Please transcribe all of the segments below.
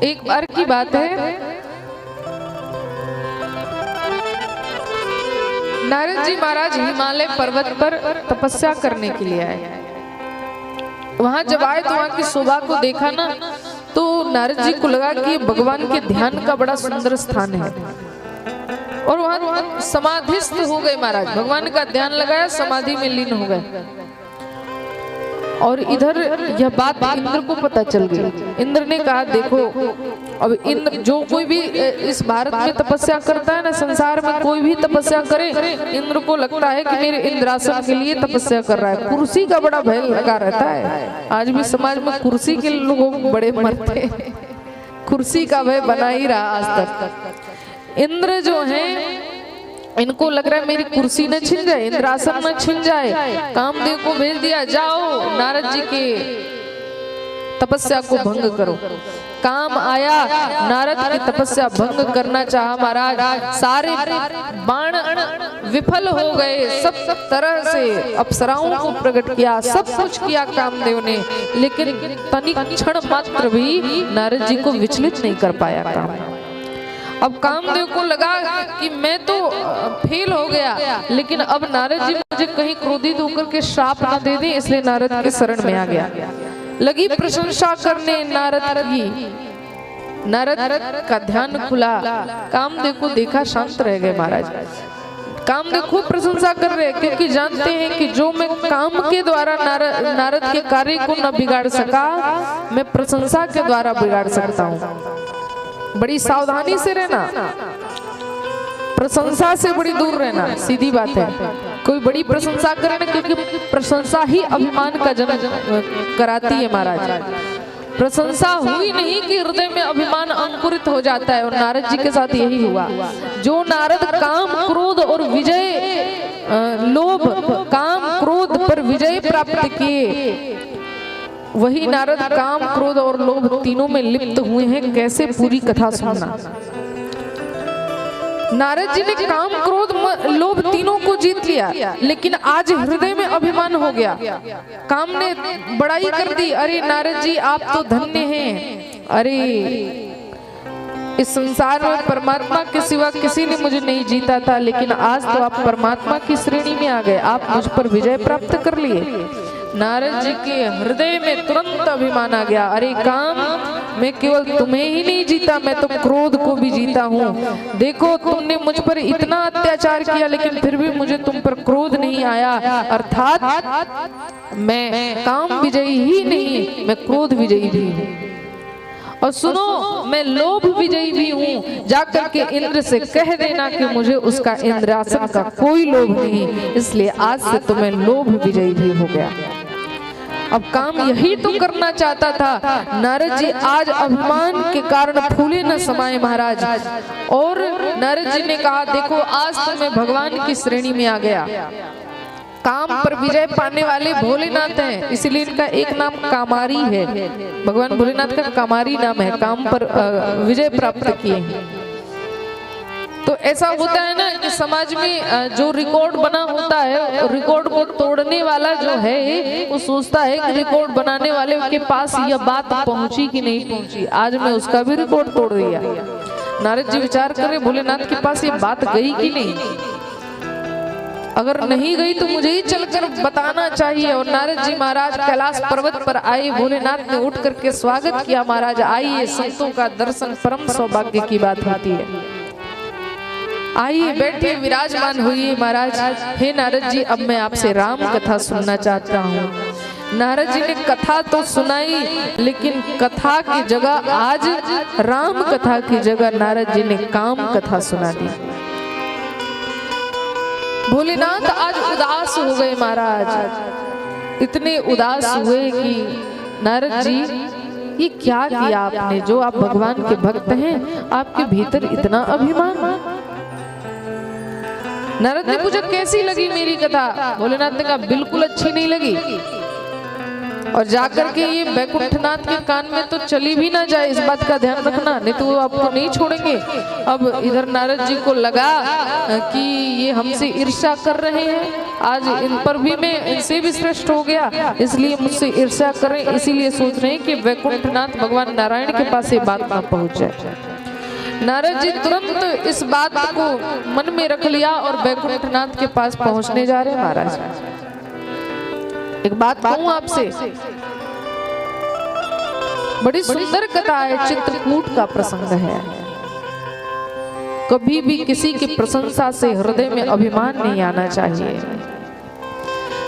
एक बार की बात है, नारद जी महाराज हिमालय पर्वत पर तपस्या करने के लिए आए। वहां जब आए तो वहां की शोभा को देखा ना, तो नारद जी को लगा कि भगवान के ध्यान का बड़ा सुंदर स्थान है, और वहां समाधिस्थ हो गए महाराज। भगवान का ध्यान लगाया, समाधि में लीन हो गए। और इधर यह बात इंद्र को पता चल गई। इंद्र ने कहा देखो, अब इंद्र जो कोई भी इस भारत में तपस्या करता है ना, संसार में कोई भी तपस्या करे, इंद्र को लगता है कि मेरे इंद्रासन के लिए तपस्या कर रहा है। कुर्सी का बड़ा भय लगा रहता है। आज भी समाज में कुर्सी के लोगों बड़े मरते हैं, कुर्सी का भय बना ही रहा आज तक। इंद्र जो है, इनको लग रहा है मेरी कुर्सी न छिन जाए, इंद्रासन न छिन जाए। कामदेव को भेज दिया, जाओ नारद जी के तपस्या को भंग करो। काम आया, नारद की तपस्या भंग करना चाहा महाराज। सारे बाण विफल हो गए, सब तरह से अप्सराओं को प्रकट किया, सब कुछ किया कामदेव ने, लेकिन तनिक क्षण मात्र भी नारद जी को विचलित नहीं कर पाया काम। अब कामदेव को लगा कि मैं तो फेल हो गया, लेकिन अब नारद जी मुझे कहीं क्रोधित होकर के श्राप न दे दें, इसलिए नारद के शरण में आ गया। लगी प्रशंसा करने नारद की। नारद का ध्यान खुला, कामदेव को देखा, शांत रह गए महाराज। कामदेव खूब प्रशंसा कर रहे, क्योंकि जानते हैं कि जो मैं काम के द्वारा नारद के कार्य को न बिगाड़ सका, मैं प्रशंसा के द्वारा बिगाड़ सकता हूँ। बड़ी सावधानी से रहना, प्रशंसा से बड़ी दूर रहना, सीधी बात है। कोई बड़ी प्रशंसा करे ना, क्योंकि प्रशंसा ही अभिमान का जन्म कराती है महाराज। प्रशंसा हुई नहीं कि हृदय में अभिमान अंकुरित हो जाता है, और नारद जी के साथ यही हुआ। जो नारद काम क्रोध और विजय, लोभ काम क्रोध पर विजय प्राप्त किए, वही नारद काम क्रोध और लोभ तीनों में लिप्त हुए हैं। कैसे, पूरी कथा सुनना। नारद जी ने काम क्रोध लोभ तीनों को जीत लिया, लेकिन आज हृदय में अभिमान हो गया। काम ने बड़ाई कर दी, अरे नारद जी आप तो धन्य हैं, अरे इस संसार में परमात्मा के सिवा किसी ने मुझे नहीं जीता था, लेकिन आज तो आप परमात्मा की श्रेणी में आ गए, आप मुझ पर विजय प्राप्त कर लिए। नारद जी के हृदय में तुरंत अभिमान आ गया, अरे काम, मैं केवल तुम्हें ही नहीं जीता, मैं तो क्रोध को भी जीता हूँ। देखो तुमने मुझ पर इतना अत्याचार किया, लेकिन फिर भी मुझे तुम पर क्रोध नहीं आया, अर्थात मैं काम विजयी ही नहीं, मैं क्रोध विजयी भी हूँ। और सुनो, मैं लोभ विजयी भी हूँ। जाकर के इंद्र से कह देना कि मुझे उसका इंद्रासन का कोई लोभ नहीं, इसलिए आज से तो मैं लोभ विजयी भी हो गया। अब काम यही तो करना चाहता था। नारद जी आज अभिमान के कारण फूले न समाये महाराज। और नारद जी ने कहा देखो, आज तो मैं भगवान की श्रेणी में आ गया। काम पर विजय पाने वाले भोलेनाथ हैं, इसलिए इनका एक नाम कामारी है। भगवान भोलेनाथ का कामारी नाम है, काम पर विजय प्राप्त किए हैं। तो ऐसा होता है ना कि समाज में जो रिकॉर्ड बना होता है, रिकॉर्ड को तोड़ने वाला जो है वो सोचता है कि रिकॉर्ड बनाने वाले के पास यह बात पहुंची कि नहीं पहुंची, आज मैं उसका भी रिकॉर्ड तोड़ दिया। नारद जी विचार कर रहे, भोलेनाथ के पास ये बात गई कि नहीं, अगर नहीं गई तो मुझे ही चलकर बताना चाहिए। और नारद जी महाराज कैलाश पर्वत पर आए, भोलेनाथ ने उठ करके स्वागत किया, महाराज आइए, संतों का दर्शन परम सौभाग्य की बात होती है, आइए बैठिए, विराजमान हुई महाराज। हे नारद जी, अब मैं आपसे राम कथा सुनना चाहता हूँ। नारद जी ने कथा तो सुनाई, लेकिन कथा की जगह आज राम कथा की जगह नारद जी ने काम कथा सुना दी। भोलेनाथ आज उदास हो गए महाराज, इतने उदास हुए कि नारद जी ये क्या किया आपने, जो आप भगवान के भक्त हैं, आपके भीतर इतना अभिमान। नारद ने पूछा कैसी लगी मेरी कथा? भोलेनाथ ने कहा बिल्कुल अच्छी नहीं लगी, और जाकर के ये बैकुंठनाथ के कान में तो चली भी ना जाए, इस बात का ध्यान रखना, नहीं तो वो आपको नहीं छोड़ेंगे। अब इधर नारद जी को लगा कि ये हमसे ईर्ष्या कर रहे हैं, आज इन पर भी मैं इनसे भी श्रेष्ठ हो गया, इसलिए मुझसे ईर्ष्या करें, इसीलिए सोच रहे हैं कि वैकुंठनाथ भगवान नारायण के पास ये बात ना पहुंच जाए। नारद जी तुरंत इस बात को मन में रख लिया और वैकुंठनाथ के पास पहुंचने जा रहे। महाराज एक बात कहूं आपसे, बड़ी सुंदर कथा है, चित्रकूट का प्रसंग है। कभी भी किसी की प्रशंसा से हृदय में अभिमान नहीं आना चाहिए।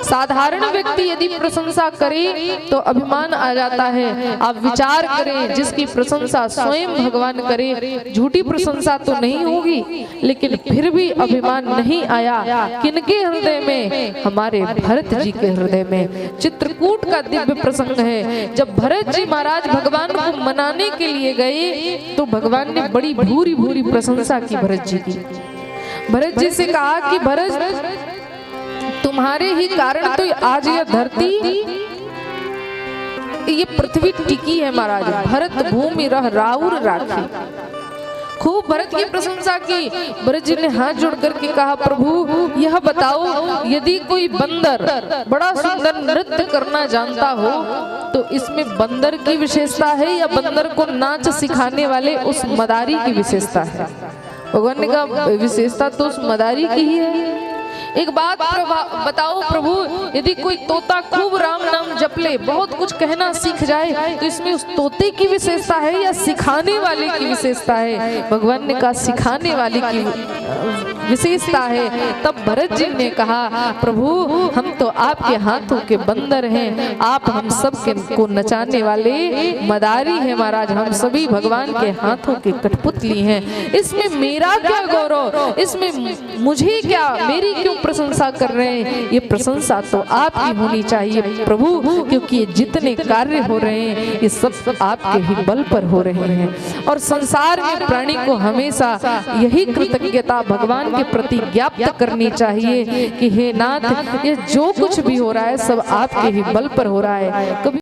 साधारण व्यक्ति यदि प्रशंसा करे तो अभिमान आ जाता है। आप विचार करें, जिसकी प्रशंसा स्वयं भगवान करे, झूठी प्रशंसा तो नहीं होगी, लेकिन फिर भी अभिमान नहीं आया। किनके हृदय में? हमारे भरत जी के हृदय में। चित्रकूट का दिव्य प्रसंग है। जब भरत जी महाराज भगवान को मनाने के लिए गए तो भगवान ने बड़ी भूरी भूरी प्रशंसा की भरत जी की। भरत जी से कहा कि भरत, तुम्हारे ही कारण तो आज यह धरती, ये पृथ्वी टिकी है। महाराज भरत भूमि रह राउर राखी। खूब भरत की प्रशंसा की। भरत जी ने हाथ जोड़ करके कहा, प्रभु यह बताओ, यदि कोई बंदर बड़ा सुंदर नृत्य करना जानता हो तो इसमें बंदर की विशेषता है या बंदर को नाच सिखाने वाले उस मदारी की विशेषता है? भगवान ने कहा, विशेषता तो उस मदारी की ही है। एक बात बताओ प्रभु, यदि कोई तोता खूब राम नाम जप ले, बहुत कुछ कहना सीख जाए, तो इसमें उस तोते की विशेषता है या सिखाने वाले की विशेषता है? भगवान ने कहा, सिखाने वाले की विशेषता है। तब भरत जी ने कहा, प्रभु हम तो आपके हाथों के बंदर हैं, आप हम सब को नचाने वाले मदारी हैं। महाराज हम सभी भगवान के हाथों के कठपुतली हैं। इसमें मेरा क्या गौरव, इसमें मुझे क्या, मेरी क्यों प्रशंसा कर रहे हैं? ये प्रशंसा तो आपकी होनी चाहिए प्रभु, क्योंकि ये जितने कार्य हो रहे हैं ये सब आपके ही बल पर हो रहे हैं। और संसार में प्राणी को हमेशा यही कृतज्ञता भगवान के प्रति ज्ञाप्त करनी चाहिए कि हे नाथ, ये जो कुछ भी हो रहा है सब आपके ही बल पर हो रहा है। कभी